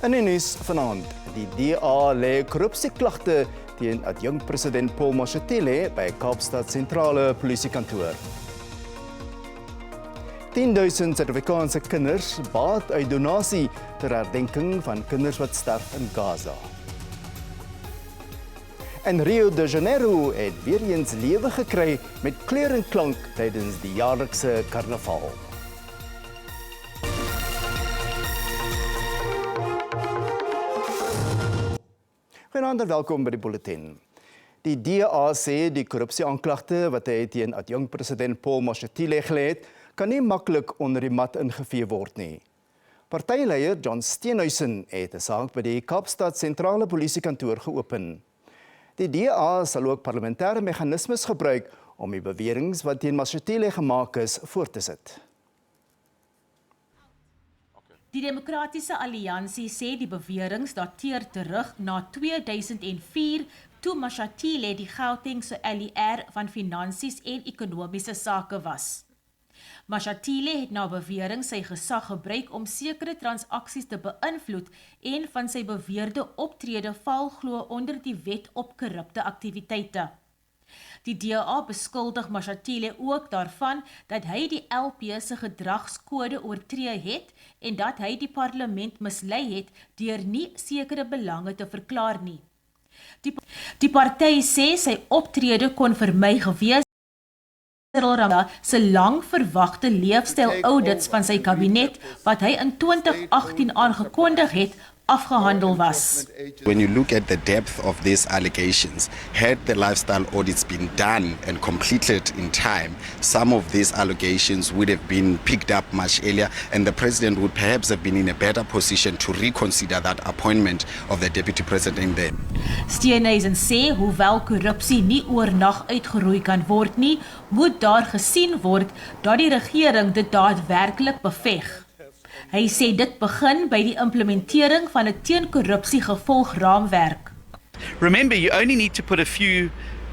In die nuus vanaand, die DA lê korrupsieklagte teen adjunkt-president Paul Mashatile by Kaapstad Sentrale Polisiekantoor. 10.000 Afrikaanse kinders baat uit donasie ter herdenking van kinders wat sterf in Gaza. En Rio de Janeiro het weer eens lewe gekry met kleur en klank tydens die jaarlikse karnaval. Goeienaand en welkom by die bulletin. Die DA sê die korrupsieaanklagte wat hy teen adjunkt-president Paul Mashatile gelê het, kan nie maklik onder die mat ingevee word nie. Partyleier John Steenhuisen het 'n saak by die Kaapstad Sentrale Polisiekantoor geopen. Die DA sal ook parlementêre meganismes gebruik om die beweringe wat teen Mashatile gemaak is voort te sit. Die Demokratiese Alliansie sê die beweringe dateer terug na 2004 toe Mashatile die Gautengse LER van Finansies en Ekonomiese Sake was. Mashatile het na bewering sy gesag gebruik om sekere transaksies te beïnvloed en van sy beweerde optrede val glo onder die wet op korrupte aktiwiteite. Die DA beskuldig Mashatile ook daarvan dat hy die LP se gedragskode oortree het en dat hy die parlement mislei het deur nie sekere belange te verklaar nie. Die party sê sy optrede kon vermy gewees se lang verwagte leefstyl audits van sy kabinet wat hy in 2018 aangekondig het, afgehandel was. When you look at the depth of these allegations, had the lifestyle audits been done and completed in time, some of these allegations would have been picked up much earlier and the president would perhaps have been in a better position to reconsider that appointment of the deputy president then. Steenhuisen sê, hoewel korrupsie nie oornag uitgeroei kan word nie, moet daar gesien word dat die regering dit daadwerklik beveg. Hy sê dit begin by die implementering van 'n teenkorrupsie gevolgraamwerk. Remember, you only need to put a few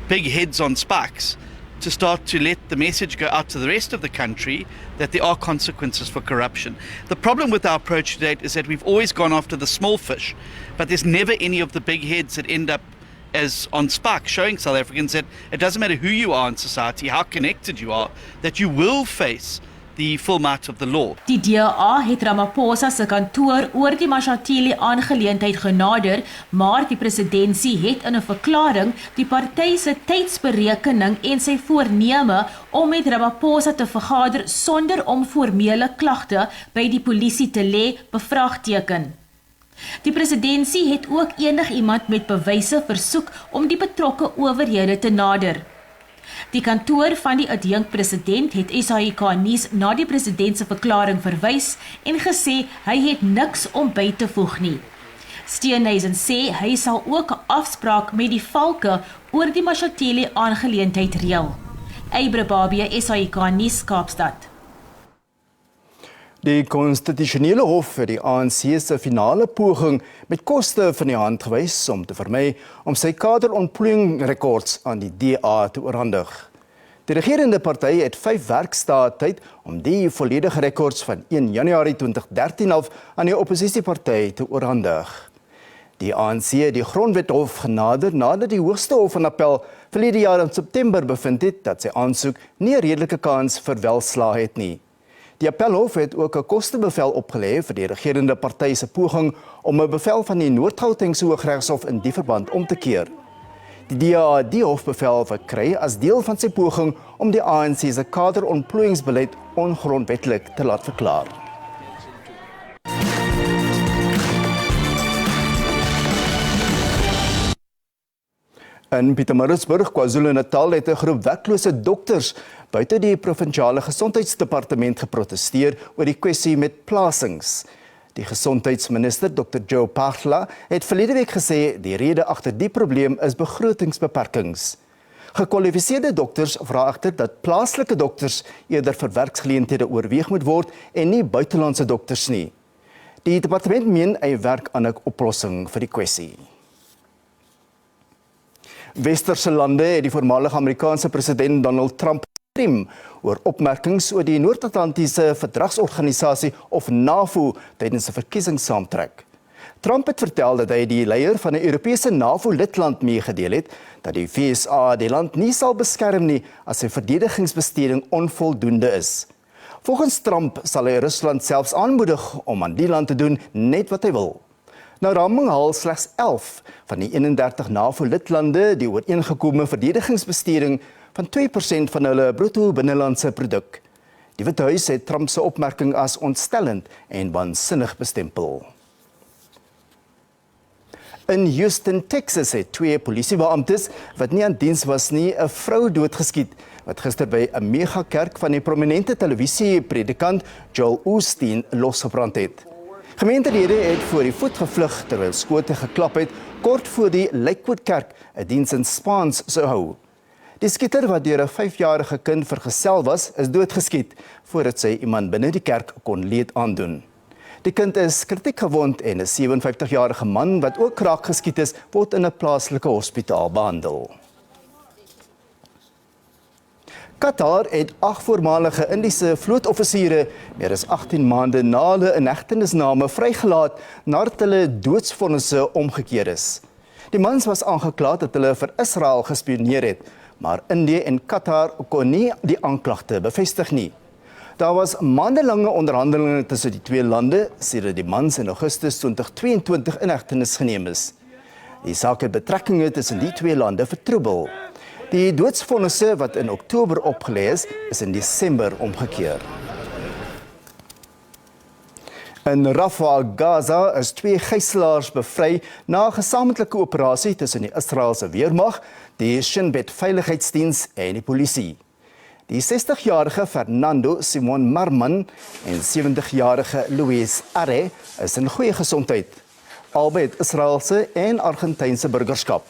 big heads on spikes to start to let the message go out to the rest of the country that there are consequences for corruption. The problem with our approach to date is that we've always gone after the small fish, but there's never any of the big heads that end up as on spikes, showing South Africans that it doesn't matter who you are in society, how connected you are, that you will face the full might of the law. Die DA het Ramaphosa se kantoor oor die Mashatile aangeleentheid genader, maar die presidentsie het in 'n verklaring die party se tydsberekening en sy voorneme om met Ramaphosa te vergader sonder om formele klagte by die polisie te lê, bevraagteken. Die presidentsie het ook enigiemand met bewyse versoek om die betrokke owerhede te nader. Die kantoor van die adjunkt-president het SABC Nuus na die president se verklaring verwys en gesê hy het niks om by te voeg nie. Steenhuisen sê hy sal ook 'n afspraak met die valke oor die Mashatile aangeleentheid reël. Eybrebabie, SABC Nuus, Kaapstad. Die konstitusionele hof het die ANC se finale poging met koste van die hand gewys om te vermy om sy kaderontplooiing-rekords aan die DA te oorhandig. Die regerende party het 5 werkdae tyd om die volledige rekords van 1 Januarie 2013 af aan die oppositieparty te oorhandig. Die ANC het die grondwethof genader nadat die hoogste hof van appel verlede jaar in September bevind het dat sy aansoek nie 'n redelike kans vir welslaag het nie. Die appelhof het ook 'n kostebevel opgelê vir die regerende party se poging om 'n bevel van die Noord-Gautengse Hooggeregshof in die verband om te keer. Die DA het die hofbevel verkry as deel van sy poging om die ANC se kaderontplooiingsbeleid ongrondwetlik te laat verklaar. In Pietermaritzburg, KwaZulu-Natal het 'n groep werklose dokters buite die provinsiale gesondheidsdepartement geprotesteer oor die kwessie met plasings. Die gesondheidsminister Dr. Joe Phaahla het verlede week gesê die rede agter die probleem is begrotingsbeperkings. Gekwalifiseerde dokters vra egter dat plaaslike dokters eerder vir werksgeleenthede oorweeg moet word en nie buitelandse dokters nie. Die departement meen hy werk aan 'n oplossing vir die kwessie. Westerse lande het die voormalige Amerikaanse president Donald Trump oor opmerkings oor die Noord-Atlantiese Verdragsorganisasie of NAVO tydens 'n verkiesingssaamtrek. Trump het vertel dat hy die leier van 'n Europese NAVO-lidland meegedeel het dat die VSA die land nie sal beskerm nie as sy verdedigingsbesteding onvoldoende is. Volgens Trump sal hy Rusland selfs aanmoedig om aan die land te doen net wat hy wil. Nou raming haal slegs 11 van die 31 NAVO-lidlande die ooreengekome verdedigingsbesteding van 2% van hulle bruto binnelandse produk. Die Wit Huis het Trump se opmerking as ontstellend en waansinnig bestempel. In Houston, Texas het 2 polisiebeamptes wat nie aan diens was nie, 'n vrou doodgeskiet wat gister by 'n megakerk van die prominente televisiepredikant Joel Osteen losgebrand het. Gemeentelede het voor die voet gevlug terwyl skote geklap het kort voor die Lakewood Kerk 'n diens in Spaans sou hou. Die skieter wat deur 'n 5-jarige kind vergesel was, is doodgeskiet voordat sy iemand binne die kerk kon leed aandoen. Die kind is kritiek gewond en 'n 57-jarige man wat ook raak geskiet is, word in 'n plaaslike hospitaal behandel. Qatar het 8 voormalige Indiese vlootoffisiere meer as 18 maande na hulle inhegtenisname vrygelaat nadat hulle doodsvonnisse omgekeer is. Die mans was aangekla dat hulle vir Israel gespioneer het, maar Indië en Qatar kon nie die aanklagte bevestig nie. Daar was maandelange onderhandelinge tussen die 2 lande sedert die mans in Augustus 2022 in hegtenis geneem is. Die saak het betrekkinge tussen die 2 lande vertroebel. Die doodsvonnisse wat in Oktober opgelê is in Desember omgekeer. In Rafah, Gaza is 2 gijslaars bevry na 'n gesamentlike operasie tussen die Israeliese weermag, die Shin Bet veiligheidsdiens en die polisie. Die 60-jarige Fernando Simon Marman en 70-jarige Luis Arre is in goeie gesondheid. Albei het Israeliese en Argentynse burgerskap.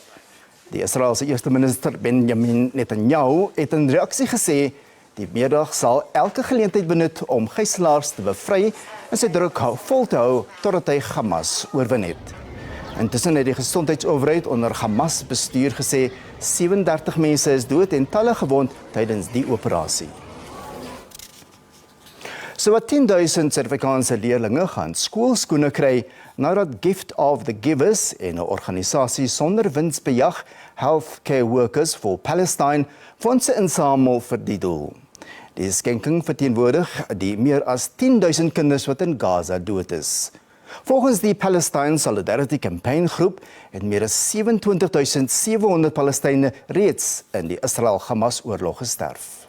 Die Israeliese eerste minister Benjamin Netanyahu het in reaksie gesê die meerdag sal elke geleentheid benut om gijslaars te bevry en sy druk vol te hou totdat hy Hamas oorwin het. Intussen het die gesondheidsowerheid onder Hamas bestuur gesê 37 mense is dood en talle gewond tydens die operasie. Sowat 10,000 Afrikaanse leerlinge gaan skoolskoene kry nadat Gift of the Givers en 'n organisasie sonder winsbejag Healthcare Workers for Palestine fondse insamel vir die doel. Die skenking verteenwoordig die meer as 10,000 kinders wat in Gaza dood is. Volgens die Palestine Solidarity Campaign groep het meer as 27,700 Palestynë reeds in die Israel-Hamas oorlog gesterf.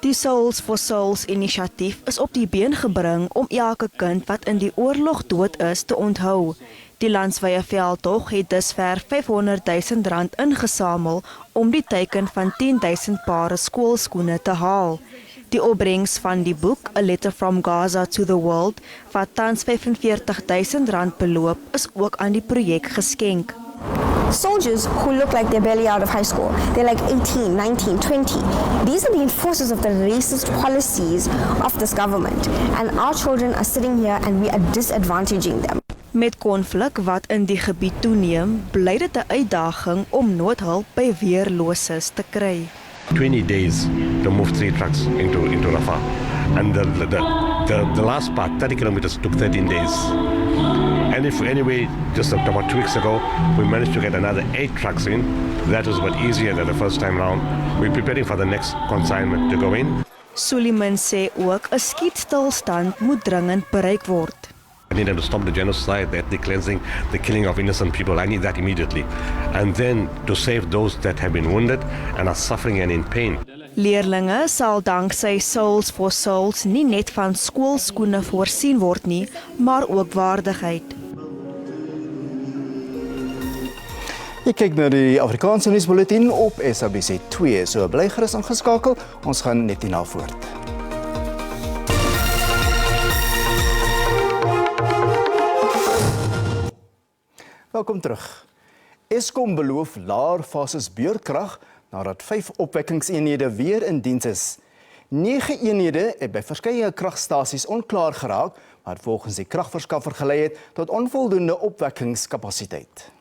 Die Souls for Souls inisiatief is op die been gebring om elke kind wat in die oorlog dood is te onthou. Die landswye veldtog het dusver R500,000 ingesamel om die teiken van 10,000 pare skoolskoene te haal. Die opbrengs van die boek A Letter from Gaza to the World, wat tans R45,000 beloop, is ook aan die projek geskenk. Soldiers who look like they're barely out of high school. They're like 18, 19, 20. These are the enforcers of the racist policies of this government. And our children are sitting here and we are disadvantaging them. Met konflik wat in die gebied toeneem, bly dit 'n uitdaging om noodhulp by weerloses te kry. 20 days to move 3 trucks into Rafah. And the last part, 30 kilometers, took 13 days. And if anyway, just about 2 weeks ago, we managed to get another 8 trucks in. That was what easier than the first time round. We're preparing for the next consignment to go in. Suleiman sê ook 'n skietstilstand moet dringend bereik word. I need them to stop the genocide, the ethnic cleansing, the killing of innocent people. I need that immediately. And then to save those that have been wounded and are suffering and in pain. Leerlinge sal danksy Souls for Souls nie net van skoolskoene voorsien word nie, maar ook waardigheid. Ek kyk na die Afrikaans Nuus bulletin op SABC 2. So bly gerus ingeskakel. Ons gaan net hierna voort. Welkom terug. Eskom beloof laer fases beurtkrag nadat 5 opwekkingseenhede weer in diens is. 9 eenhede het by verskeie kragstasies onklaar geraak, wat volgens die kragverskaffer gelei het tot onvoldoende opwekkingskapasiteit.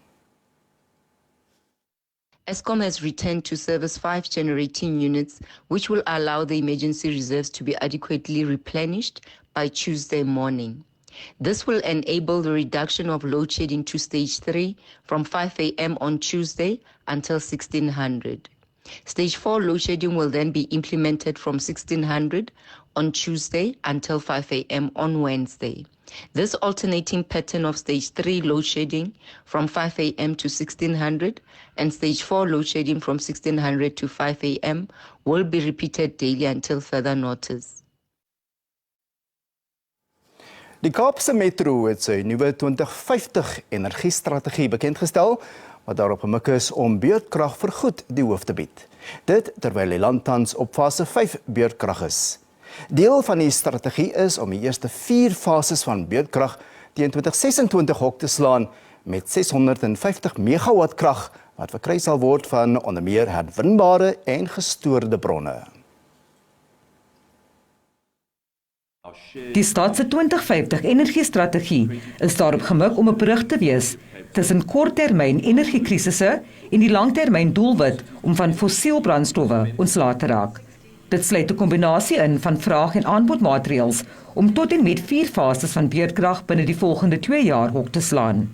Eskom has returned to service 5 generating units, which will allow the emergency reserves to be adequately replenished by Tuesday morning. This will enable the reduction of load shedding to stage 3 from 5 a.m. on Tuesday until 1600. Stage 4 load shedding will then be implemented from 1600 on Tuesday until 5 a.m. on Wednesday. This alternating pattern of stage 3 load shedding from 5 a.m. to 1600 and stage 4 load shedding from 1600 to 5 a.m. will be repeated daily until further notice. Die Kaapse Metro het sy nuwe 2050 energiestrategie bekendgestel, wat daarop gemik is om beurtkrag vergoed die hoof te bied. Dit terwyl die land tans op fase 5 beurtkrag is. Deel van die strategie is om die eerste 4 fases van beurtkrag teen 2026 hok te slaan met 650 megawatt krag wat verkry sal word van onder meer herwinbare en gestoorde bronne. Die staat se 2050 energiestrategie is daarop gemik om 'n brug te wees tussen korttermyn energiekrisisse en die langtermyn doelwit om van fossielbrandstowwe ontslae te raak. Dit sluit 'n kombinasie in van vraag- en aanbodmaatreëls om tot en met 4 fases van beurtkrag binne die volgende 2 jaar hok te slaan.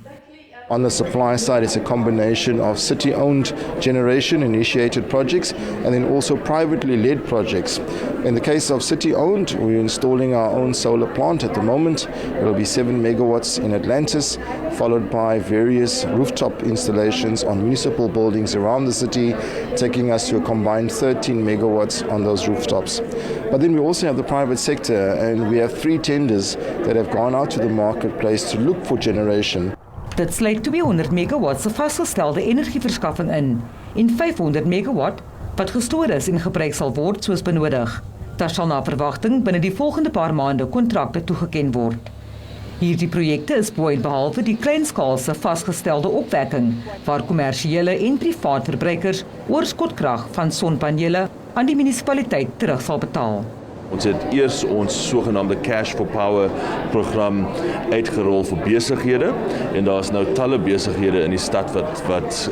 On the supply side, it's a combination of city-owned generation-initiated projects and then also privately led projects. In the case of city-owned, we're installing our own solar plant at the moment. It will be 7 megawatts in Atlantis, followed by various rooftop installations on municipal buildings around the city, taking us to a combined 13 megawatts on those rooftops. But then we also have the private sector, and we have 3 tenders that have gone out to the marketplace to look for generation. Dit sluit 200 megawatt se vasgestelde energieverskaffing in en 500 megawatt wat gestoor is en gebruik sal word soos benodig. Daar sal na verwagting binne die volgende paar maande kontrakte toegeken word. Hierdie projekte is bo en behalwe die kleinskaalse vasgestelde opwekking waar kommersiële en privaat verbruikers oorskotkrag van sonpanele aan die munisipaliteit terug sal betaal. Ons het eers ons sogenaamde Cash for Power program uitgerol vir besighede en daar's nou talle besighede in die stad wat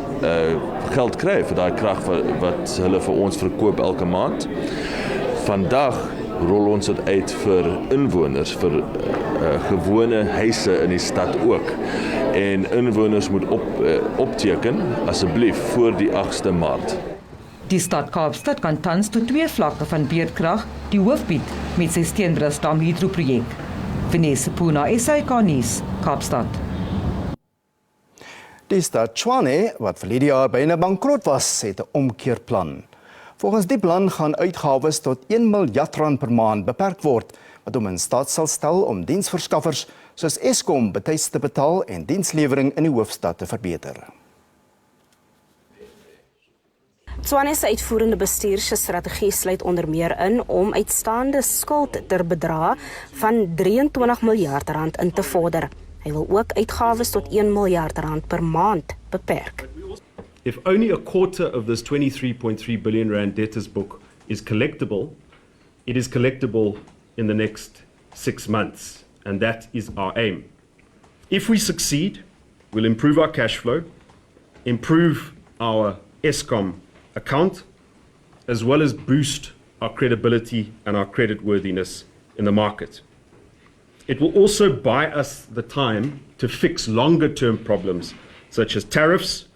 geld kry vir daai krag wat hulle vir ons verkoop elke maand. Vandag rol ons dit uit vir inwoners, vir gewone huise in die stad ook. En inwoners moet opteken asseblief voor die 8de Maart. Die stad Kaapstad kan tans tot 2 vlakke van beurtkrag die hoof bied met sy Steenrusdam hidroprojek. Vanessa Puna, SABC Nuus, Kaapstad. Die stad Tshwane, wat verlede jaar byna bankrot was, het 'n omkeerplan. Volgens die plan gaan uitgawes tot 1 miljard rand per maand beperk word, wat hom in staat sal stel om diensverskaffers soos Eskom betyds te betaal en dienslewering in die hoofstad te verbeter. Tshwane se uitvoerende bestuur se strategie sluit onder meer in om uitstaande skuld ter bedrag van 23 miljard rand in te vorder. Hy wil ook uitgawes tot 1 miljard rand per maand beperk. If only a quarter of this 23.3 billion rand debtors book is collectible, it is collectible in the next 6 months, and that is our aim. If we succeed, we'll improve our cash flow, improve our Eskom account, as well as boost our credibility and our creditworthiness in the market. It will also buy us the time to fix longer-term problems, such as tariffs,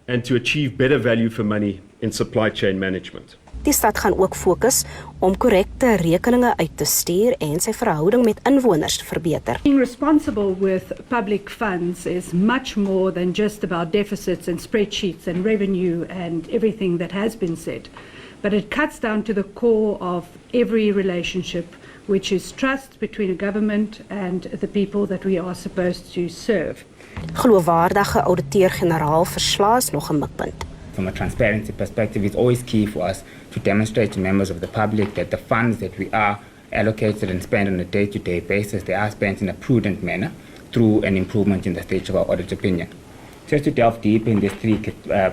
and to achieve better value for money in supply chain management. Die stad gaan ook fokus om korrekte rekeninge uit te stuur en sy verhouding met inwoners te verbeter. Being responsible with public funds is much more than just about deficits and spreadsheets and revenue and everything that has been said. But it cuts down to the core of every relationship, which is trust between a government and the people that we are supposed to serve. Geloofwaardige ouditeur-generaal verslaas nog 'n mikpunt. From a transparency perspective, it's always key for us to demonstrate to members of the public that the funds that we are allocated and spent on a day-to-day basis, they are spent in a prudent manner through an improvement in the stage of our audit opinion. Just to delve deep in these 3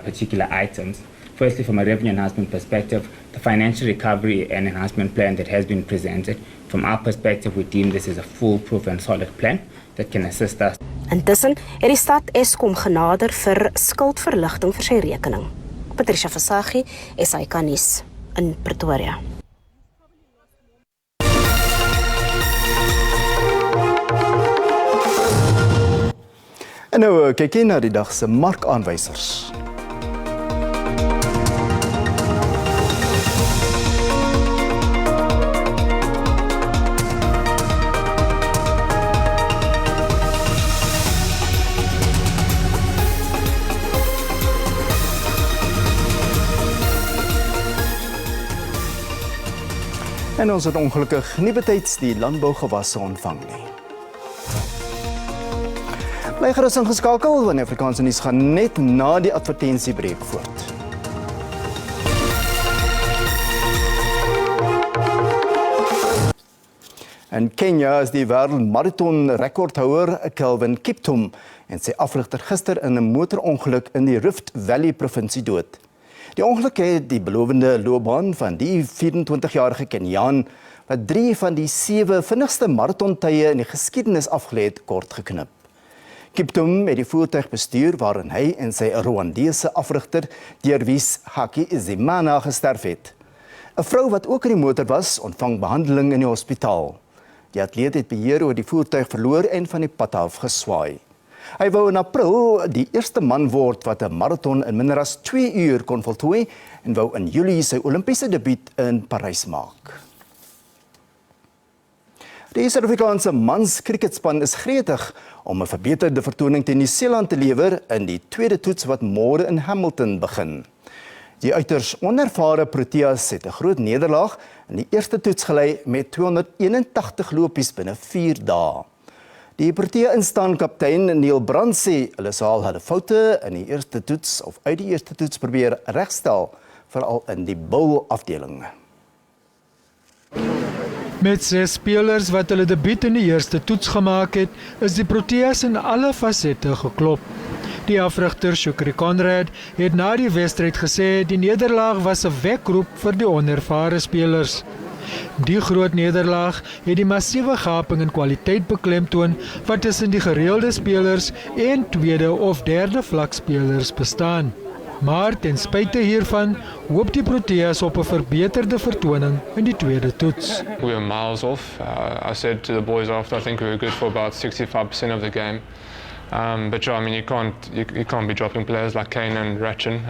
particular items, firstly, from a revenue enhancement perspective, the financial recovery and enhancement plan that has been presented, from our perspective, we deem this as a foolproof and solid plan that can assist us. Intussen het die stad Eskom genader vir skuldverligting vir sy rekening. Patricia Versaghi, SABC Nuus in Pretoria. En nou kyk jy na die dag se markaanwysers. En ons het ongelukkig nie betyds die landbougewasse ontvang nie. Bly gerus ingeskakel, want Afrikaans Nuus gaan net na die advertensiebreek voort. In Kenia is die wêreldmarathon rekordhouer Kelvin Kiptum en sy afrigter gister in 'n motorongeluk in die Rift Valley provinsie dood. Die ongeluk het die belovende loopbaan van die 24-jarige Keniaan, wat 3 van die 7 vinnigste maratontye in die geskiedenis afgelê het, kort geknip. Kiptum het die voertuig bestuur waarin hy en sy Rwandese afrigter Dierwies Haki Zimana gesterf het. 'n Vrou wat ook in die motor was, ontvang behandeling in die hospitaal. Die atleet het beheer oor die voertuig verloor en van die pad af geswaai. Hy wou in April die eerste man word wat 'n marathon in minder as 2 uur kon voltooi en wou in Julie sy Olimpiese debuut in Parys maak. Die Suid-Afrikaanse mans cricketspan is gretig om 'n verbeterde vertoning teen Nieu-Seeland te lewer in die tweede toets wat môre in Hamilton begin. Die uiters onervare Proteas het 'n groot nederlaag in die eerste toets gelei met 281 lopies binne 4 dae. Die Protea-instaan-kaptein Neil Brand sê hulle sal hulle foute in die eerste toets of uit die eerste toets probeer regstel, veral in die bowlafdeling. Met 6 spelers wat hulle debuut in die eerste toets gemaak het, is die Proteas in alle fasette geklop. Die afrigter Shukri Conrad het na die wedstryd gesê die nederlaag was 'n wekroep vir die onervare spelers. Die groot nederlaag het die massiewe gaping in kwaliteit beklemtoon wat tussen die gereelde spelers en tweede of derde vlak spelers bestaan. Maar ten spyte hiervan hoop die Proteas op 'n verbeterde vertoning in die tweede toets. We were miles off. I said to the boys after, I think we were good for about 65% of the game. But yeah, I mean, you can't be dropping players like Kane and Ratchin,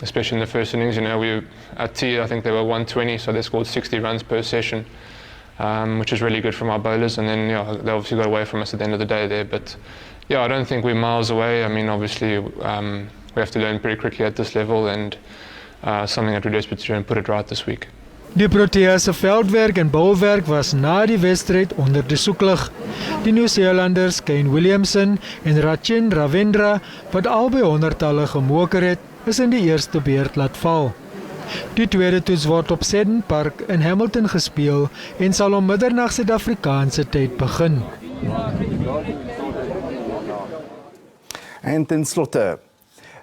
especially in the first innings. You know, at tea, I think they were 120, so they scored 60 runs per session, which is really good from our bowlers. And then, yeah, they obviously got away from us at the end of the day there. But yeah, I don't think we're miles away. I mean, obviously, we have to learn pretty quickly at this level, and something that we're desperate to do and put it right this week. Die Proteas se veldwerk en bowlwerk was na die wedstryd onder die soeklig. Die Nieu-Seelanders Kane Williamson en Rachin Ravindra, wat albei honderdtalle gemoker het, is in die eerste beurt laat val. Die tweede toets word op Seddon Park in Hamilton gespeel en sal om middernag Suid-Afrikaanse tyd begin. En ten slotte,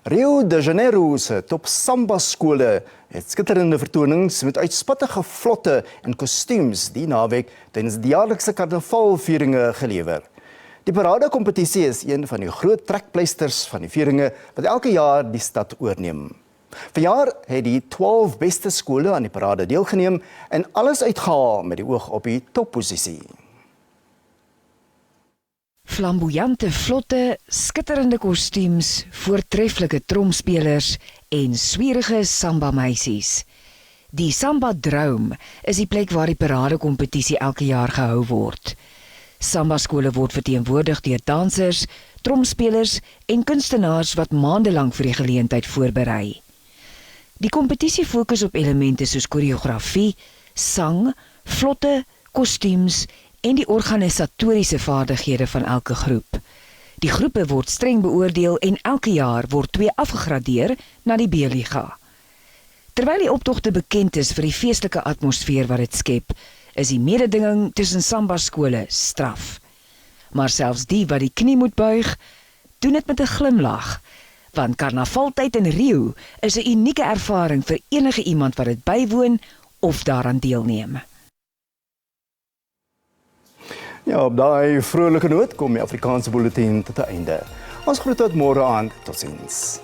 Rio de Janeiro se top samba skole het skitterende vertonings met uitspattige vlotte en kostuums die naweek tydens die jaarlikse karnavalvieringe gelewer. Die paradekompetisie is een van die groot trekpleisters van die vieringe wat elke jaar die stad oorneem. Vanjaar het die 12 beste skole aan die parade deelgeneem en alles uitgehaal met die oog op die topposisie. Flamboyante vlotte, skitterende kostuums, voortreffelike tromspelers en swierige samba-meisies. Die samba-droom is die plek waar die paradekompetisie elke jaar gehou word. Samba-skole word verteenwoordig deur dansers, tromspelers en kunstenaars wat maandelang vir die geleentheid voorberei. Die kompetisie fokus op elemente soos koreografie, sang, vlotte, kostuums en die organisatoriese vaardighede van elke groep. Die groepe word streng beoordeel en elke jaar word 2 afgegradeer na die B-liga. Terwyl die optogte bekend is vir die feestelike atmosfeer wat dit skep, is die mededinging tussen samba-skole straf. Maar selfs die wat die knie moet buig, doen dit met 'n glimlag, want karnavaltyd in Rio is 'n unieke ervaring vir enige iemand wat dit bywoon of daaraan deelneem. Ja, op daai vrolike noot kom die Afrikaanse bulletin tot 'n einde. Ons groet tot môre aand. Totsiens.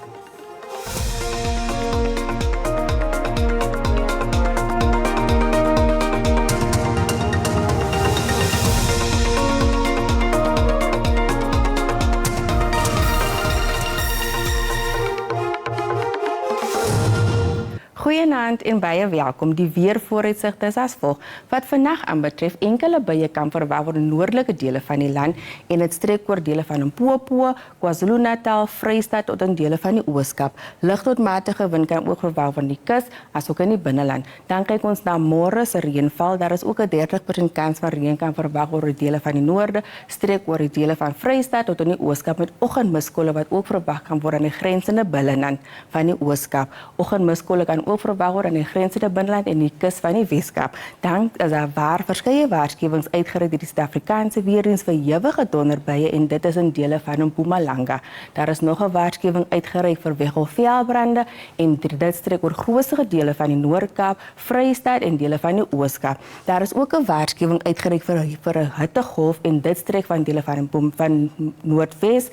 Goeienaand en baie welkom. Die weervooruitsigte is as volg. Wat vandag aanbetref, enkele buie kan verwag word in noordelike dele van die land en dit strek oor dele van Limpopo, KwaZulu-Natal, Vrystaat tot in dele van die Ooskaap. Lig tot matige wind kan ook verwag word in die kus asook in die binneland. Dan kyk ons na môre se reënval. Daar is ook 'n 30% kans van reën kan verwag word oor dele van die noorde, strek oor die dele van Vrystaat tot in die Ooskaap met oggendmiskolle wat ook verwag kan word aan die grensende binneland van die Ooskaap. Oggendmiskolle kan ook verwag word aan die grensende binneland en die kus van die Weskaap. Dan is daar verskeie waarskuwings uitgereik deur die Suid-Afrikaanse weerdiens vir ewige donderbuie en dit is in dele van Mpumalanga. Daar is nog 'n waarskuwing uitgereik vir weggolfveldbrande en dit strek oor grootste dele van die Noord-Kaap, Vrystaat en dele van die Ooskaap. Daar is ook 'n waarskuwing uitgereik vir 'n hittegolf en dit strek van dele van Noordwes,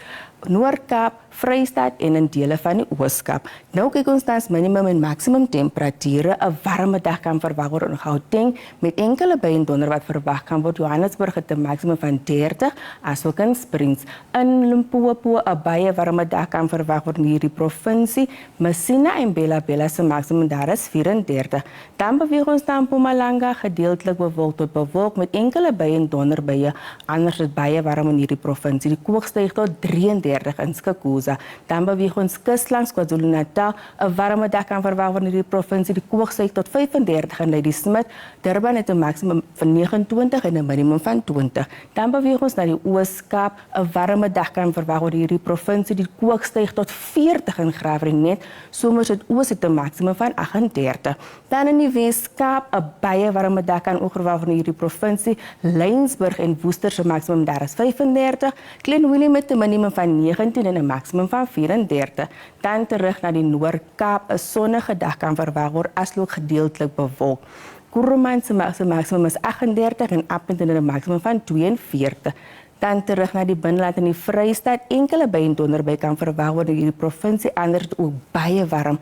Noord-Kaap, Vrystaat en in dele van die Ooskaap. Nou kyk ons na minimum en maksimum temperature. 'n Warme dag kan verwag word in Gauteng met enkele buie en donder wat verwag kan word. Johannesburg het 'n maksimum van 30, asook in Springs. In Limpopo 'n baie warme dag kan verwag word in hierdie provinsie. Messina en Bella se maksimum daar is 34. Dan beweeg ons na Mpumalanga, gedeeltelik bewolk tot bewolk met enkele buie en donderbuie. Anders is baie warm in hierdie provinsie. Die kook styg tot 33 in Skakuza. Dan beweeg ons kus langs KwaZulu-Natal. 'n Warme dag kan verwag word in hierdie provinsie. Die kook styg tot 35 in Ladysmith. Durban het 'n maksimum van 29 en 'n minimum van 20. Dan beweeg ons na die Ooskaap. 'n Warme dag kan verwag word in hierdie provinsie. Die kook styg tot 40 in Graafrenet. Somerset-Oos het 'n maksimum van 38. Dan in die Weskaap 'n baie warme dag kan ook verwag word in hierdie provinsie. Laingsburg en Woester se maksimum daar is 35. Glen Willem met 'n minimum van 19 en 'n maksimum van 34. Dan terug na die Noord-Kaap, 'n sonnige dag kan verwag word asook gedeeltelik bewolk. Kuruman se maksimum is 38 en Appington het 'n maksimum van 42. Dan terug na die binneland in die Vrystaat, enkele buie en donderbuie kan verwag word in hierdie provinsie, anders ook baie warm.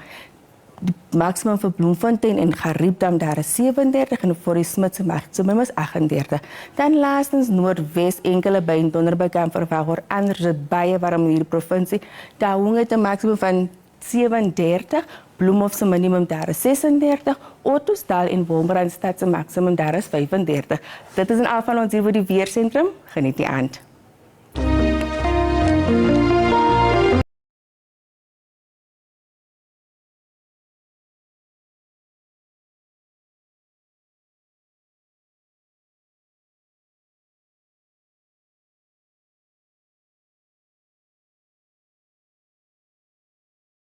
Die maksimum vir Bloemfontein en Gariepdam daar is 37 en vir die Smith se maksimum is 38. Dan laastens Noordwes, enkele buie en donderbuie kan verwag word, anders is dit baie warm in hierdie provinsie. Taung het 'n maksimum van 37, Bloemhof se minimum daar is 36, Ottosdal en Wolmaranstad se maksimum daar is 35. Dit is in al van ons hier by die weersentrum. Geniet die aand.